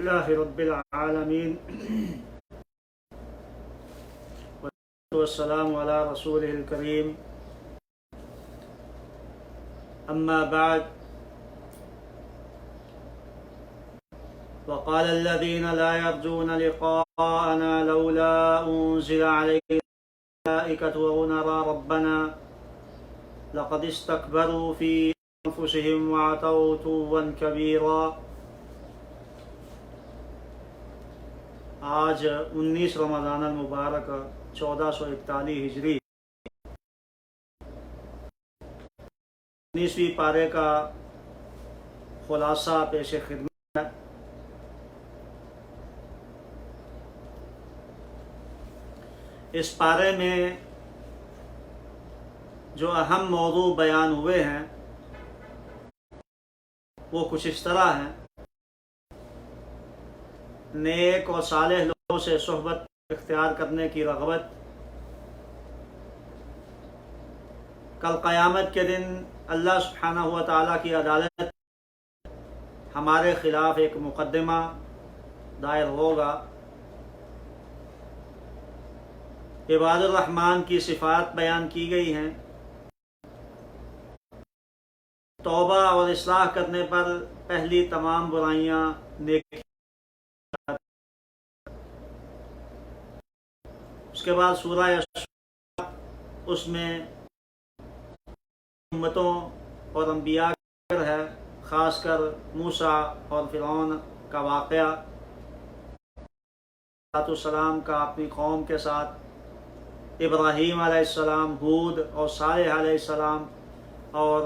لله رب العالمين والسلام على رسوله الكريم أما بعد وقال الذين لا يرجون لقاءنا لولا أنزل علينا الملائكة ونرى ربنا لقد استكبروا في أنفسهم وعتوا عتوا كبيرا۔ آج 19 رمضان المبارک 1441 ہجری 19ویں پارے کا خلاصہ پیش خدمت ہے۔ اس پارے میں جو اہم موضوع بیان ہوئے ہیں وہ کچھ اس طرح ہیں: نیک اور صالح لوگوں سے صحبت اختیار کرنے کی رغبت، کل قیامت کے دن اللہ سبحانہ و تعالیٰ کی عدالت ہمارے خلاف ایک مقدمہ دائر ہوگا، عباد الرحمن کی صفات بیان کی گئی ہیں، توبہ اور اصلاح کرنے پر پہلی تمام برائیاں نیکی، اس کے بعد سورہ الشورى، اس میں امتوں اور انبیاء کا ذکر ہے، خاص کر موسیٰ اور فرعون کا واقعہ، علیہ السلام کا اپنی قوم کے ساتھ، ابراہیم علیہ السلام، ہود اور صالح علیہ السلام، اور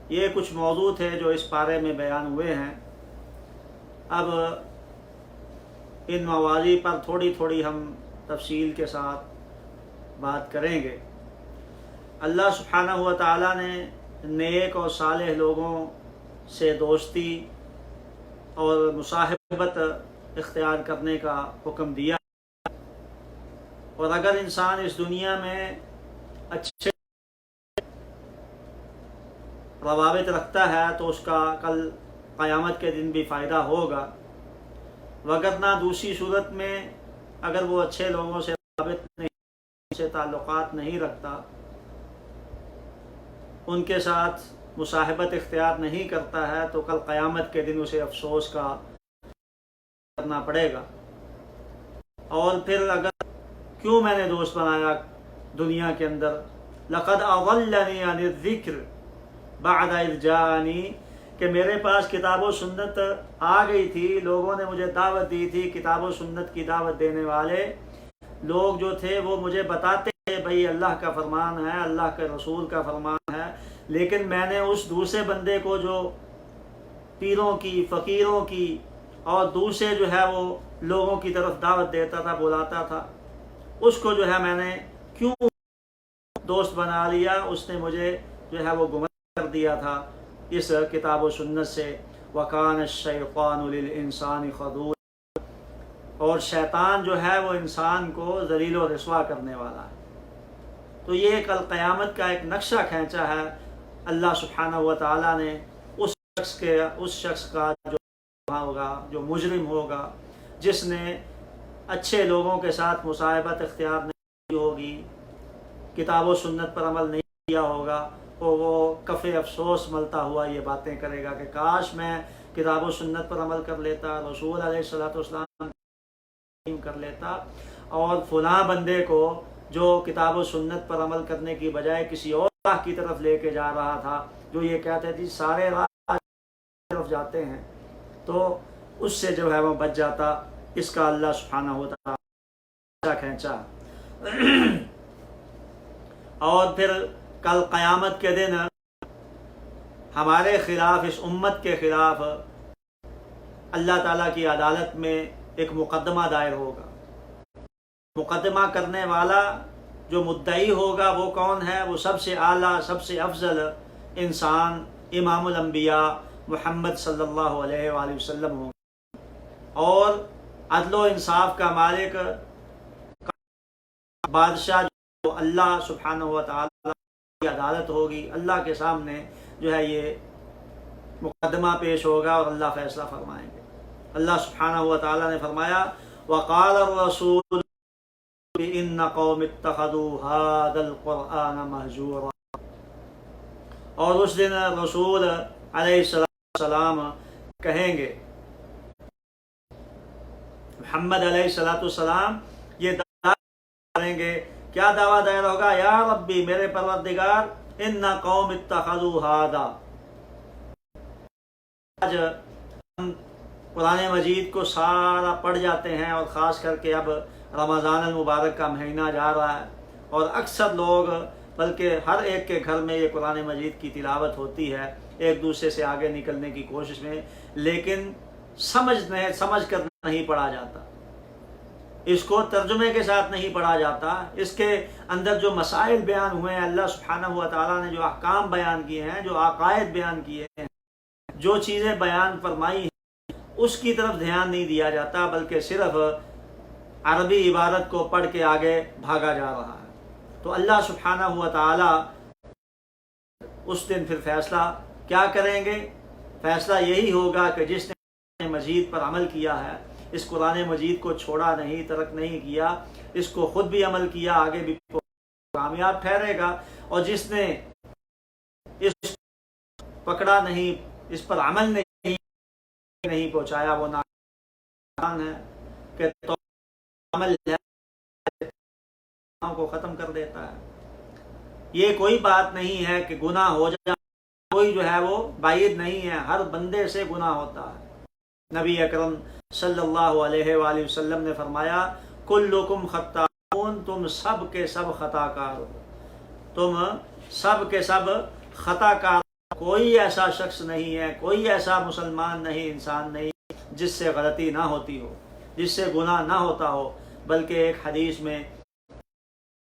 یہ کچھ موضوع تھے جو اس پارے میں بیان ہوئے ہیں۔ اب ان مواضیع پر تھوڑی تھوڑی ہم تفصیل کے ساتھ بات کریں گے۔ اللہ سبحانہ و تعالیٰ نے نیک اور صالح لوگوں سے دوستی اور مصاحبت اختیار کرنے کا حکم دیا، اور اگر انسان اس دنیا میں اچھے روابط رکھتا ہے تو اس کا کل قیامت کے دن بھی فائدہ ہوگا، وگرنہ دوسری صورت میں اگر وہ اچھے لوگوں سے روابط نہیں، سے تعلقات نہیں رکھتا، ان کے ساتھ مصاحبت اختیار نہیں کرتا ہے، تو کل قیامت کے دن اسے افسوس کا کرنا پڑے گا۔ اور پھر اگر کیوں میں نے دوست بنایا دنیا کے اندر، لقد اضلنی عن الذکر بعد اذ جاءنی، کہ میرے پاس کتاب و سنت آ گئی تھی، لوگوں نے مجھے دعوت دی تھی، کتاب و سنت کی دعوت دینے والے لوگ جو تھے وہ مجھے بتاتے تھے بھئی اللہ کا فرمان ہے، اللہ کے رسول کا فرمان ہے، لیکن میں نے اس دوسرے بندے کو جو پیروں کی، فقیروں کی اور دوسرے جو ہے وہ لوگوں کی طرف دعوت دیتا تھا، بلاتا تھا، اس کو جو ہے میں نے کیوں دوست بنا لیا، اس نے مجھے جو ہے وہ گمراہ کر دیا تھا اس کتاب و سنت سے۔ وَكَانَ الشَّيْطَانُ لِلْإِنسَانِ خَذُولًا، اور شیطان جو ہے وہ انسان کو ذلیل و رسوا کرنے والا ہے۔ تو یہ کل قیامت کا ایک نقشہ کھینچا ہے اللہ سبحانہ و تعالیٰ نے اس شخص کا جو ہوگا، جو مجرم ہوگا، جس نے اچھے لوگوں کے ساتھ مصاحبت اختیار نہیں کی ہوگی، کتاب و سنت پر عمل نہیں کیا ہوگا، اور وہ کف افسوس ملتا ہوا یہ باتیں کرے گا کہ کاش میں کتاب و سنت پر عمل کر لیتا، رسول علیہ السلام کر لیتا، اور فلاں بندے کو جو کتاب و سنت پر عمل کرنے کی بجائے کسی اور راہ کی طرف لے کے جا رہا تھا، جو یہ کہتے تھے سارے راہ کی طرف جاتے ہیں، تو اس سے جو ہے وہ بچ جاتا۔ اس کا اللہ سبحانہ و تعالیٰ کھینچا۔ اور پھر کل قیامت کے دن ہمارے خلاف، اس امت کے خلاف اللہ تعالیٰ کی عدالت میں ایک مقدمہ دائر ہوگا۔ مقدمہ کرنے والا جو مدعی ہوگا وہ کون ہے؟ وہ سب سے اعلیٰ، سب سے افضل انسان، امام الانبیاء محمد صلی اللہ علیہ وآلہ وسلم ہوگا، اور عدل و انصاف کا مالک بادشاہ جو اللہ سبحانہ و تعالیٰ کی عدالت ہوگی، اللہ کے سامنے جو ہے یہ مقدمہ پیش ہوگا اور اللہ فیصلہ فرمائیں گے۔ اللہ سبحانہ و تعالیٰ نے فرمایا وقال الرسول ان قوم اتخذوا هذا القرآن مہجورا، اور اس دن رسول علیہ السلام کہیں گے، محمد علیہ السلام یہ دعویٰ کریں گے، کیا دعویٰ دائر ہوگا؟ یا ربی، میرے پروردگار، ان قوم اتخذوا هذا، آج ہم قرآن مجید کو سارا پڑھ جاتے ہیں، اور خاص کر کے اب رمضان المبارک کا مہینہ جا رہا ہے، اور اکثر لوگ، بلکہ ہر ایک کے گھر میں یہ قرآن مجید کی تلاوت ہوتی ہے، ایک دوسرے سے آگے نکلنے کی کوشش میں، لیکن سمجھ کر نہیں پڑھا جاتا، اس کو ترجمے کے ساتھ نہیں پڑھا جاتا، اس کے اندر جو مسائل بیان ہوئے ہیں، اللہ سبحانہ و تعالیٰ نے جو احکام بیان کیے ہیں، جو عقائد بیان کیے ہیں، جو چیزیں بیان فرمائی ہیں، اس کی طرف دھیان نہیں دیا جاتا، بلکہ صرف عربی عبارت کو پڑھ کے آگے بھاگا جا رہا ہے۔ تو اللہ سبحانہ و تعالی اس دن پھر فیصلہ کیا کریں گے؟ فیصلہ یہی ہوگا کہ جس نے قرآن مجید پر عمل کیا ہے، اس قرآن مجید کو چھوڑا نہیں، ترک نہیں کیا، اس کو خود بھی عمل کیا، آگے بھی کامیاب ٹھہرے گا، اور جس نے اس پکڑا نہیں، اس پر عمل نہیں پہنچایا، وہ ناکام ہے کہ تو عمل کو ختم کر دیتا ہے۔ یہ کوئی بات نہیں ہے کہ گناہ ہو جائے، کوئی جو ہے وہ بعید نہیں ہے، ہر بندے سے گناہ ہوتا ہے۔ نبی اکرم صلی اللہ علیہ وآلہ وسلم نے فرمایا کلکم خطاؤن، تم سب کے سب خطا کار ہو، تم سب کے سب خطا کار، کوئی ایسا شخص نہیں ہے، کوئی ایسا مسلمان نہیں، انسان نہیں جس سے غلطی نہ ہوتی ہو، جس سے گناہ نہ ہوتا ہو، بلکہ ایک حدیث میں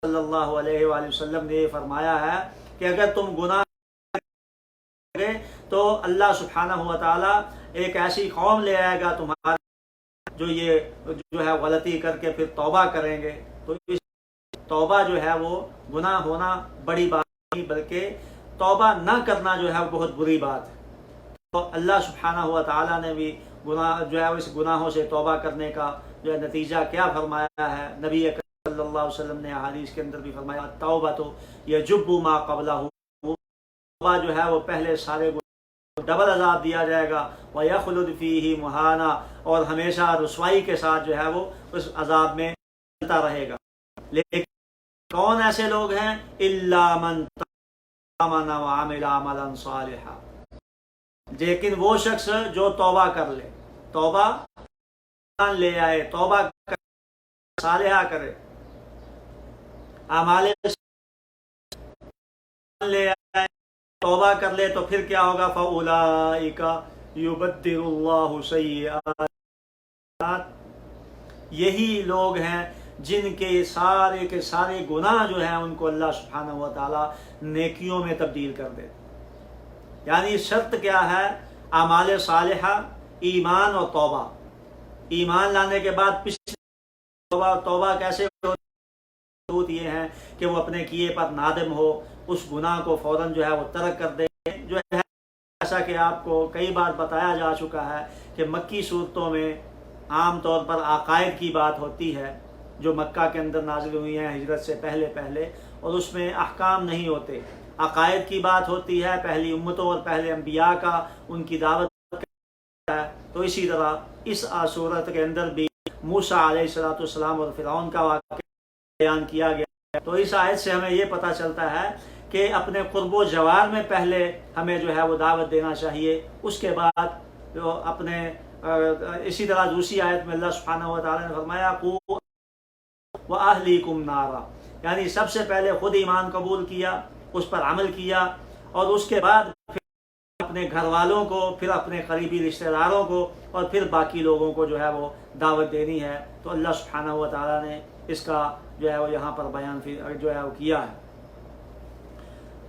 صلی اللہ علیہ وآلہ وسلم نے یہ فرمایا ہے کہ اگر تم گناہ کرے تو اللہ سبحانہ و تعالیٰ ایک ایسی قوم لے آئے گا تمہارے جو ہے غلطی کر کے پھر توبہ کریں گے، تو اس توبہ جو ہے وہ گناہ ہونا بڑی بات نہیں، بلکہ توبہ نہ کرنا جو ہے بہت بری بات ہے۔ تو اللہ سبحانہ و تعالیٰ نے بھی گناہ جو ہے اس گناہوں سے توبہ کرنے کا جو ہے نتیجہ کیا فرمایا ہے، نبی اکرم صلی اللہ علیہ وسلم نے حدیث کے اندر بھی فرمایا توبہ تو یجب ما قبلہ، توبہ جو ہے وہ پہلے سارے ڈبل عذاب دیا جائے گا، وَيَخْلُدْ فِيهِ مُهَانًا، اور ہمیشہ رسوائی کے ساتھ جو ہے وہ اس عذاب میں چلتا رہے گا۔ لیکن کون ایسے لوگ ہیں؟ إِلَّا مَنْ تَامَنَ وَعَمِلَ عَمَلًا صَالِحًا، لیکن وہ شخص جو توبہ کر لے، توبہ لے آئے، توبہ صالحہ کرے، اعمال لے آئے، توبہ کر لے، تو پھر کیا ہوگا؟ فَأُولَئِكَ يُبَدِّلُ اللَّهُ سَيِّئَاتِهِمْ، یہی لوگ ہیں جن کے سارے گناہ جو ہیں ان کو اللہ سبحانہ و تعالیٰ نیکیوں میں تبدیل کر دے۔ یعنی شرط کیا ہے؟ اعمال صالحہ، ایمان اور توبہ۔ ایمان لانے کے بعد پچھلی توبہ کیسے ہوتی ہے کہ وہ اپنے کیے پر نادم ہو، اس گناہ کو فوراً جو ہے وہ ترک کر دے، جو ہے ایسا کہ آپ کو کئی بار بتایا جا چکا ہے کہ مکی صورتوں میں عام طور پر عقائد کی بات ہوتی ہے جو مکہ کے اندر نازل ہوئی ہیں ہجرت سے پہلے، اور اس میں احکام نہیں ہوتے، عقائد کی بات ہوتی ہے، پہلی امتوں اور پہلے انبیاء کا ان کی دعوت ہے۔ تو اسی طرح اس صورت کے اندر بھی موسیٰ علیہ السلام اور فرعون کا واقعہ بیان کیا گیا۔ تو اس آیت سے ہمیں یہ پتہ چلتا ہے کہ اپنے قرب و جوار میں پہلے ہمیں جو ہے وہ دعوت دینا چاہیے، اس کے بعد جو اپنے اسی طرح دوسری آیت میں اللہ سبحانہ و تعالیٰ نے فرمایا قُوا وَأَهْلِكُمْ نَارًا، یعنی سب سے پہلے خود ایمان قبول کیا، اس پر عمل کیا، اور اس کے بعد پھر اپنے گھر والوں کو، پھر اپنے قریبی رشتہ داروں کو، اور پھر باقی لوگوں کو جو ہے وہ دعوت دینی ہے۔ تو اللہ سبحانہ و تعالیٰ نے اس کا جو ہے وہ یہاں پر بیان جو ہے وہ کیا ہے۔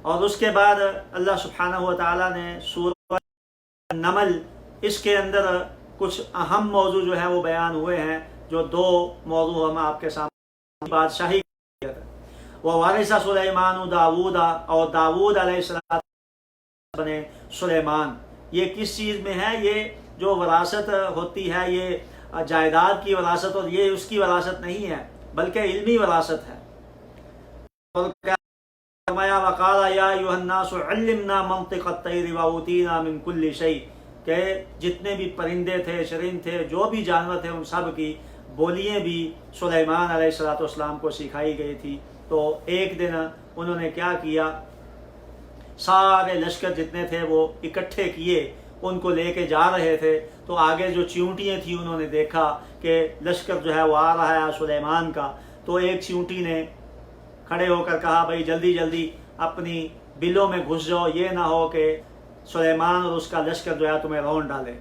اور اس کے بعد اللہ سبحانہ و تعالیٰ نے سورہ نمل، اس کے اندر کچھ اہم موضوع جو ہے وہ بیان ہوئے ہیں، جو دو موضوع ہم آپ کے سامنے بادشاہی وَوَرِثَ سُلَيْمَانُ داود، اور داود علیہ السلام بنے سلیمان، یہ کس چیز میں ہے؟ یہ جو وراثت ہوتی ہے یہ جائیداد کی وراثت، اور یہ اس کی وراثت نہیں ہے بلکہ علمی وراثت ہے۔ اور فرمایا وقال یا ایھا الناس علمنا منطق الطیر واوتینا من کل شیء، کہ جتنے بھی پرندے تھے، چرند تھے، جو بھی جانور تھے، ان سب کی بولیاں بھی سلیمان علیہ السلام کو سکھائی گئی تھی۔ تو ایک دن انہوں نے کیا کیا، سارے لشکر جتنے تھے وہ اکٹھے کیے، ان کو لے کے جا رہے تھے۔ تو آگے جو چیونٹیاں تھیں انہوں نے دیکھا کہ لشکر جو ہے وہ آ رہا ہے سلیمان کا، تو ایک چیونٹی نے کھڑے ہو کر کہا بھائی جلدی جلدی اپنی بلوں میں گھس جاؤ، یہ نہ ہو کہ سلیمان اور اس کا لشکر جو ہے تمہیں رون ڈالے۔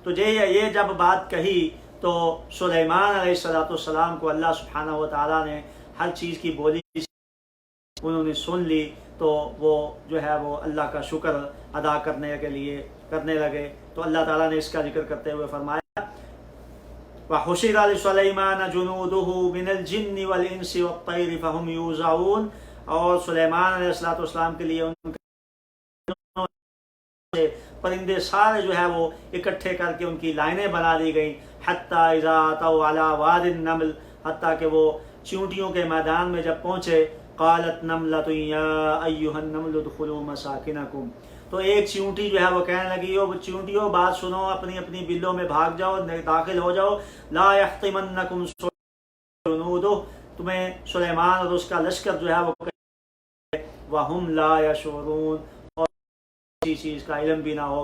تو یہ جب بات کہی تو سلیمان علیہ السلام کو اللہ سبحانہ و تعالیٰ نے ہر چیز کی بولی انہوں نے سن لی، تو وہ جو ہے وہ اللہ کا شکر ادا کرنے لگے۔ تو اللہ تعالیٰ نے اس کا ذکر کرتے ہوئے فرمایا وَحُشِرَ لِسُلَيْمَانَ جُنُودُهُ مِنَ الْجِنِّ وَالْإِنسِ وَالطَّيْرِ فَهُمْ يُوزَعُونَ، اور سلیمان علیہ السلام کے لیے ان کے پرندے سارے جو ہے وہ اکٹھے کر کے ان کی لائنیں بنا دی گئیں، حتیٰ اذا اتوا علی واد النمل، حتیٰ کہ وہ چیونٹیوں کے میدان میں جب پہنچے، قالت نملۃ یا ایھا النمل ادخلوا مساکنکم، تو ایک چیونٹی جو ہے وہ کہنے لگی او چیونٹیوں بات سنو، اپنی اپنی بلوں میں بھاگ جاؤ، داخل ہو جاؤ، لا یحطمنکم جنودہ، تمہیں سلیمان اور اس کا لشکر جو ہے وہ وہم لا یشعرون، اور کسی چیز کا علم بھی نہ ہو۔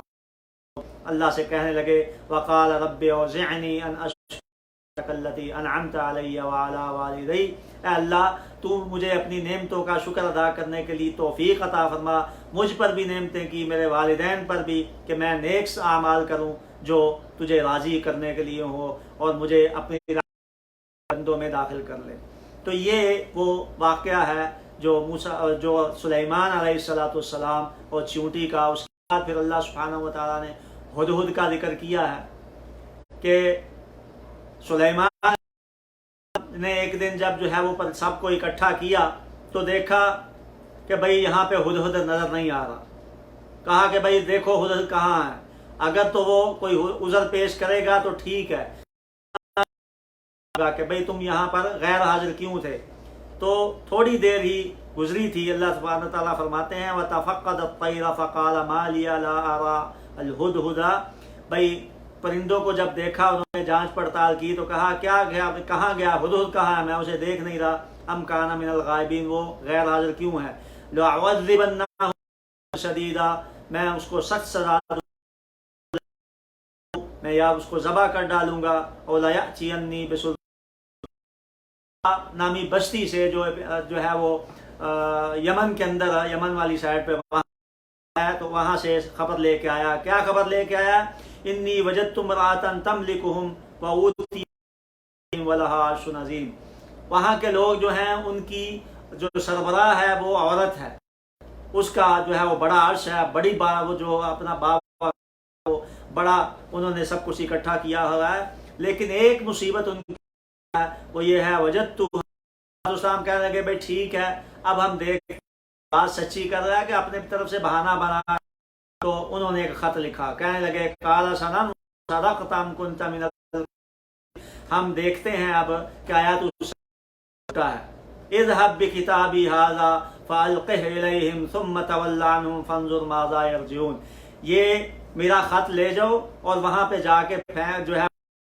اللہ سے کہنے لگے وقال رب اوزعنی ان اشکر التی انعمت علی وعلی والدی، اے اللہ تو مجھے اپنی نعمتوں کا شکر ادا کرنے کے لیے توفیق عطا فرما، مجھ پر بھی نعمتیں کی، میرے والدین پر بھی، کہ میں نیک اعمال کروں جو تجھے راضی کرنے کے لیے ہو، اور مجھے اپنی بندوں میں داخل کر لے۔ تو یہ وہ واقعہ ہے جو سلیمان علیہ السلام اور چیونٹی کا۔ اس کے بعد پھر اللہ سبحانہ و تعالیٰ نے ہدہد کا ذکر کیا ہے کہ سلیمان نے ایک دن جب جو ہے وہ سب کو اکٹھا کیا تو دیکھا کہ بھئی یہاں پہ ہدہد نظر نہیں آ رہا۔ کہا کہ بھئی دیکھو ہدہد کہاں ہے، اگر تو وہ کوئی عذر پیش کرے گا تو ٹھیک ہے کہ بھئی تم یہاں پر غیر حاضر کیوں تھے۔ تو تھوڑی دیر ہی گزری تھی، اللہ سبحانہ تعالیٰ فرماتے ہیں وَتَفَقَّدَ الطَّيْرَ فَقَالَ مَا لِيَ لَا أَرَىٰ الْهُدْهُدَ، بھئی پرندوں کو جب دیکھا انہوں نے جانچ پڑتال کی تو کہا کہاں گیا ہدہد، کہاں ہے، میں اسے دیکھ نہیں رہا، أَمْ كَانَ مِنَ الْغَائِبِينَ، وہ غیر حاضر کیوں ہے، لَأُعَذِّبَنَّهُ شَدِيدًا، میں اس کو سخت سزا دوں، میں یا اس کو ذبح کر ڈالوں گا، اور لَيَأْتِيَنِّي بِسُلْطَانٍ نامی بستی سے جو ہے وہ یمن کے اندر ہے، یمن والی سائڈ پہ وہاں ہے، تو وہاں سے خبر لے کے آیا۔ کیا خبر لے کے آیا؟ انی وجدت امرأة تملکہم وأوتیت ولہا عرش عظیم، وہاں کے لوگ جو ہیں ان کی جو سربراہ ہے وہ عورت ہے، اس کا جو ہے وہ بڑا عرش ہے، بڑی وہ جو اپنا باپ وہ بڑا انہوں نے سب کچھ اکٹھا کیا ہوا ہے، لیکن ایک مصیبت ان کی وہ یہ ہے وجدت اسلام کہنے لگے بھائی ٹھیک ہے، اب ہم دیکھ بات سچی کر رہا ہے کہ اپنے طرف سے بہانہ بنا۔ تو انہوں نے ایک خط لکھا، کہنے لگے قال صدقت ام کنت من، ہم دیکھتے ہیں اب کہ آیا تو جھوٹا ہے، اذهب بکتابی ھذا فالقہ الیہم ثم تول عنہم فانظر ماذا یرجعون، یہ میرا خط لے جاؤ اور وہاں پہ جا کے جو ہے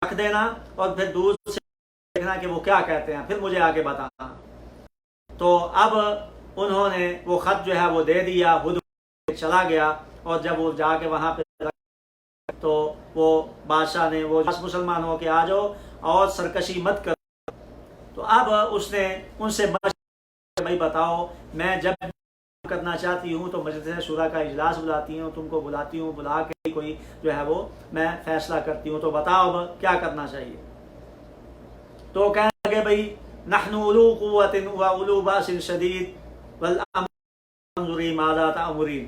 رکھ دینا، اور پھر دور سے دیکھنا کہ وہ کیا کہتے ہیں، پھر مجھے آگے بتانا۔ تو اب انہوں نے وہ خط جو ہے وہ دے دیا، ہدہد چلا گیا، اور جب وہ جا کے وہاں پہ تو وہ بادشاہ نے وہ مسلمان ہو کے آ جاؤ اور سرکشی مت کرو۔ تو اب اس نے ان سے بھائی بتاؤ، میں جب کرنا چاہتی ہوں تو مجلس شورا کا اجلاس بلاتی ہوں، تم کو بلاتی ہوں، بلا کے کوئی جو ہے وہ میں فیصلہ کرتی ہوں، تو بتاؤ اب کیا کرنا چاہیے۔ تو کہنے لگے بھئی نحن اولو قوت و اولو باس شدید والامر انظری ماذا تأمرین،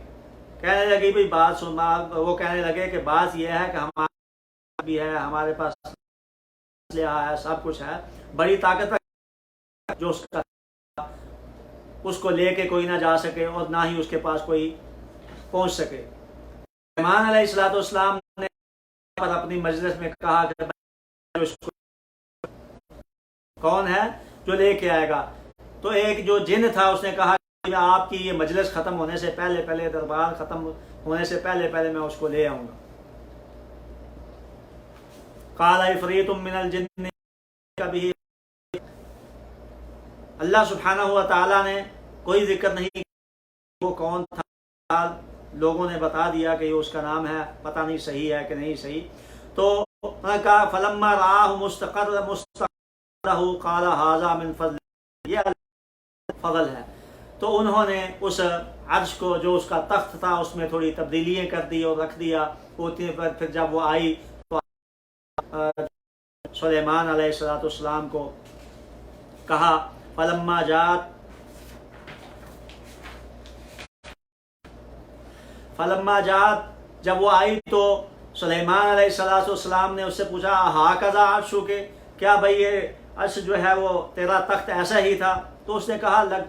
کہنے لگے بھئی بات سن، وہ کہنے لگے کہ بات یہ ہے کہ ہمارے بھی ہے، ہمارے پاس اسلحہ ہے، سب کچھ ہے، بڑی طاقت ہے، جو اس کو لے کے کوئی نہ جا سکے اور نہ ہی اس کے پاس کوئی پہنچ سکے۔ سلیمان علیہ السلام نے پر اپنی مجلس میں کہا کہ کون ہے جو لے کے آئے گا؟ تو ایک جو جن تھا اس نے کہا کہ آپ کی یہ مجلس ختم ہونے سے پہلے دربار ختم ہونے سے پہلے میں اس کو لے آؤں گا. قال عفریت من الجن کبھی اللہ سبحانہ و تعالیٰ نے کوئی ذکر نہیں وہ کون تھا، لوگوں نے بتا دیا کہ یہ اس کا نام ہے، پتہ نہیں صحیح ہے کہ نہیں صحیح. تو انہوں نے کہا فلما رآہ مستقرہ قال ھذا من فضل، یہ فضل ہے. تو انہوں نے اس عرش کو جو اس کا تخت تھا اس میں تھوڑی تبدیلیاں کر دی اور رکھ دیا. پھر جب وہ آئی تو سلیمان علیہ السلام کو کہا فلما جات جب وہ آئی تو سلیمان علیہ السلام نے اس سے پوچھا ھذا عرشک، کیا بھئی یہ عرش جو ہے وہ تیرا تخت ایسا ہی تھا؟ تو اس نے کہا لگتا